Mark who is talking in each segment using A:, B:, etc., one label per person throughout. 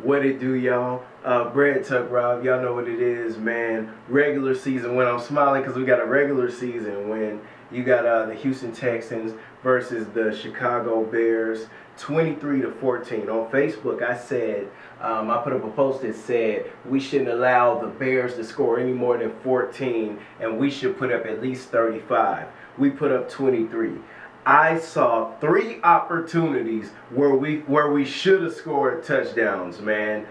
A: What it do, y'all? Bread Tuck Rob, y'all know what it is, man. Regular season when I'm smiling because we got a regular season when you got the Houston Texans versus the Chicago Bears, 23-14. On Facebook, I said I put up a post that said we shouldn't allow the Bears to score any more than 14, and we should put up at least 35. We put up 23. I saw three opportunities where we should have scored touchdowns, man.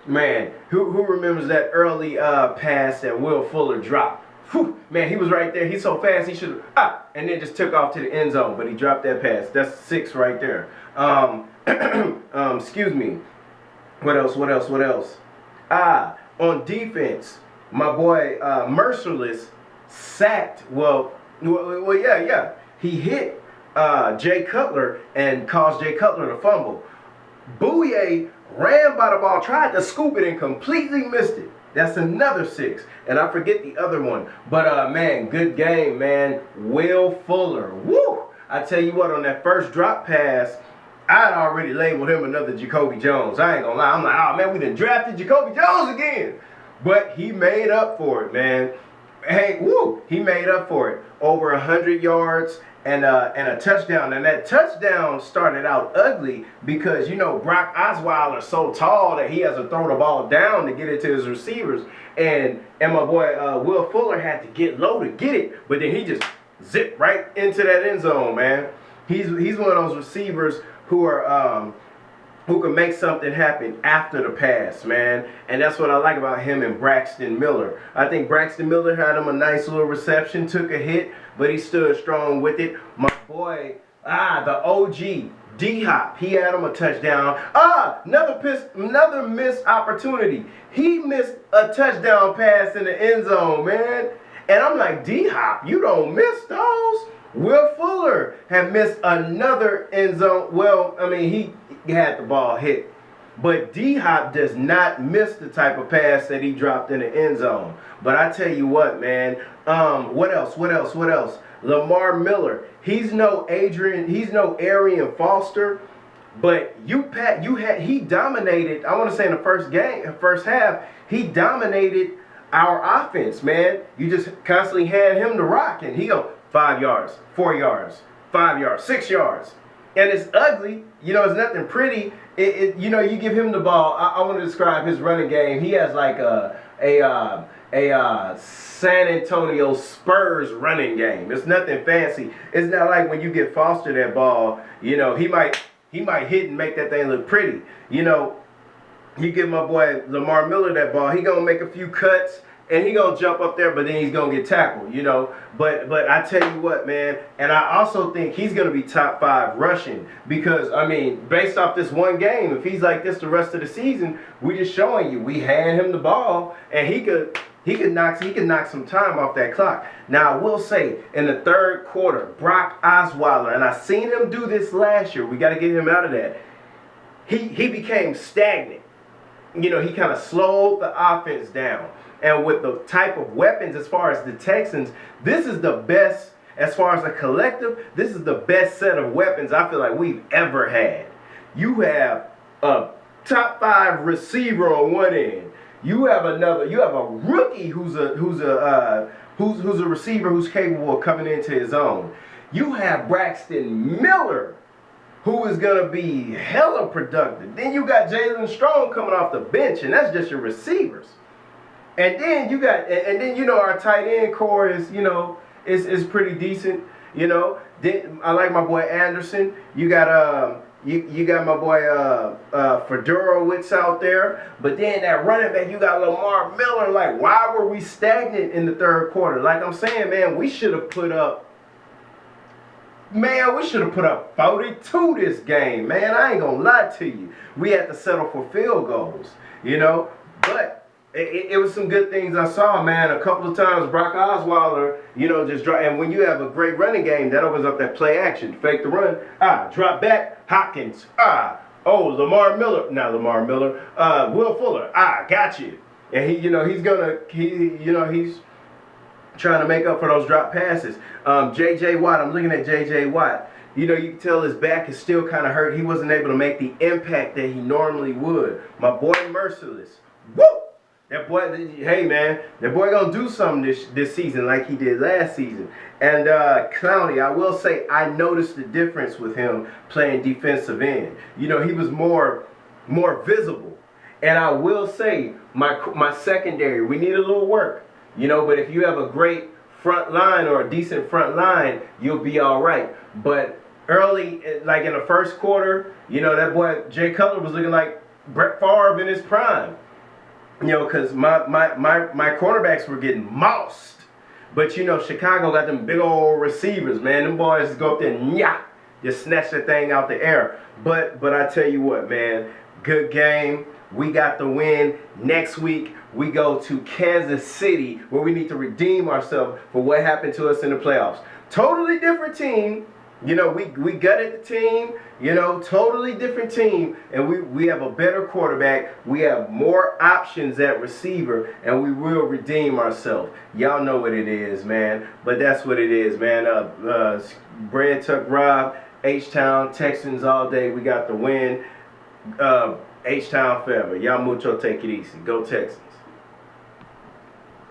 A: Man, who remembers that early pass that Will Fuller dropped? Whew, man, he was right there. He's so fast he should have and then just took off to the end zone, but he dropped that pass. That's 6 right there. Excuse me. What else? What else? What else? On defense, my boy Merciless sacked. Yeah. He hit Jay Cutler and caused Jay Cutler to fumble. Bouye ran by the ball, tried to scoop it, and completely missed it. That's another 6. And I forget the other one. But, man, good game, man. Will Fuller. Woo! I tell you what, on that first drop pass, I'd already labeled him another Jacoby Jones. I ain't gonna lie. I'm like, oh, man, we done drafted Jacoby Jones again. But he made up for it, man. Hey, woo! He made up for it. Over 100 yards and a touchdown. And that touchdown started out ugly because, you know, Brock Osweiler's so tall that he has to throw the ball down to get it to his receivers. And my boy Will Fuller had to get low to get it, but then he just zipped right into that end zone, man. He's one of those receivers who can make something happen after the pass, man. And that's what I like about him and Braxton Miller. I think Braxton Miller had him a nice little reception, took a hit, but he stood strong with it. My boy, the OG, D-Hop, he had him a touchdown. Another missed opportunity. He missed a touchdown pass in the end zone, man. And I'm like, D-Hop, you don't miss those? Will Fuller had missed another end zone. Well, I mean, he had the ball hit. But D-Hop does not miss the type of pass that he dropped in the end zone. But I tell you what, man. What else? Lamar Miller. He's no Arian Foster. But he dominated. I want to say in the first half, he dominated our offense, man. You just constantly had him to rock, and he go 5 yards, 4 yards, 5 yards, 6 yards. And it's ugly. You know, it's nothing pretty. You know, you give him the ball. I want to describe his running game. He has like a San Antonio Spurs running game. It's nothing fancy. It's not like when you get Foster that ball, you know, he might hit and make that thing look pretty. You know, you give my boy Lamar Miller that ball, he gonna make a few cuts and he gonna jump up there, but then he's gonna get tackled, you know. But I tell you what, man, and I also think he's gonna be top 5 rushing because, I mean, based off this one game, if he's like this the rest of the season, we just showing you we hand him the ball and he could knock some time off that clock. Now I will say in the third quarter, Brock Osweiler, and I seen him do this last year. We got to get him out of that. He became stagnant. You know, he kind of slowed the offense down. And with the type of weapons as far as the Texans, this is the best, as far as a collective, this is the best set of weapons I feel like we've ever had. You have a top 5 receiver on one end. You have a rookie who's a receiver who's capable of coming into his own. You have Braxton Miller, who is going to be hella productive. Then you got Jalen Strong coming off the bench, and that's just your receivers. And then you know, our tight end core is, you know, is pretty decent, you know. Then I like my boy Anderson. You got you got my boy Fedorowicz out there. But then that running back, you got Lamar Miller. Like, why were we stagnant in the third quarter? Like I'm saying, man, we should have put up 42 this game, man. I ain't gonna lie to you. We had to settle for field goals, you know. But it was some good things I saw, man. A couple of times, Brock Osweiler, you know, just drop. And when you have a great running game, that opens up that play action. Fake the run. Drop back. Hopkins. Lamar Miller. Not Lamar Miller. Will Fuller. Got you. And he's trying to make up for those drop passes. J.J. Watt. I'm looking at J.J. Watt. You know, you can tell his back is still kind of hurt. He wasn't able to make the impact that he normally would. My boy Merciless. Woo! That boy, hey man, that boy gonna do something this season like he did last season. And Clowney, I will say, I noticed the difference with him playing defensive end. You know, he was more visible. And I will say, my secondary, we need a little work. You know, but if you have a great front line or a decent front line, you'll be all right. But early, like in the first quarter, you know, that boy Jay Cutler was looking like Brett Favre in his prime. You know, because my cornerbacks were getting moused. But, you know, Chicago got them big old receivers, man. Them boys just go up there and just snatch the thing out the air. But I tell you what, man, good game. We got the win. Next week, we go to Kansas City, where we need to redeem ourselves for what happened to us in the playoffs. Totally different team. You know, we gutted the team, you know, totally different team, and we have a better quarterback. We have more options at receiver, and we will redeem ourselves. Y'all know what it is, man, but that's what it is, man. Brad Tuck Rob, H-Town, Texans all day. We got the win. H-Town forever. Y'all mucho, take it easy. Go Texans.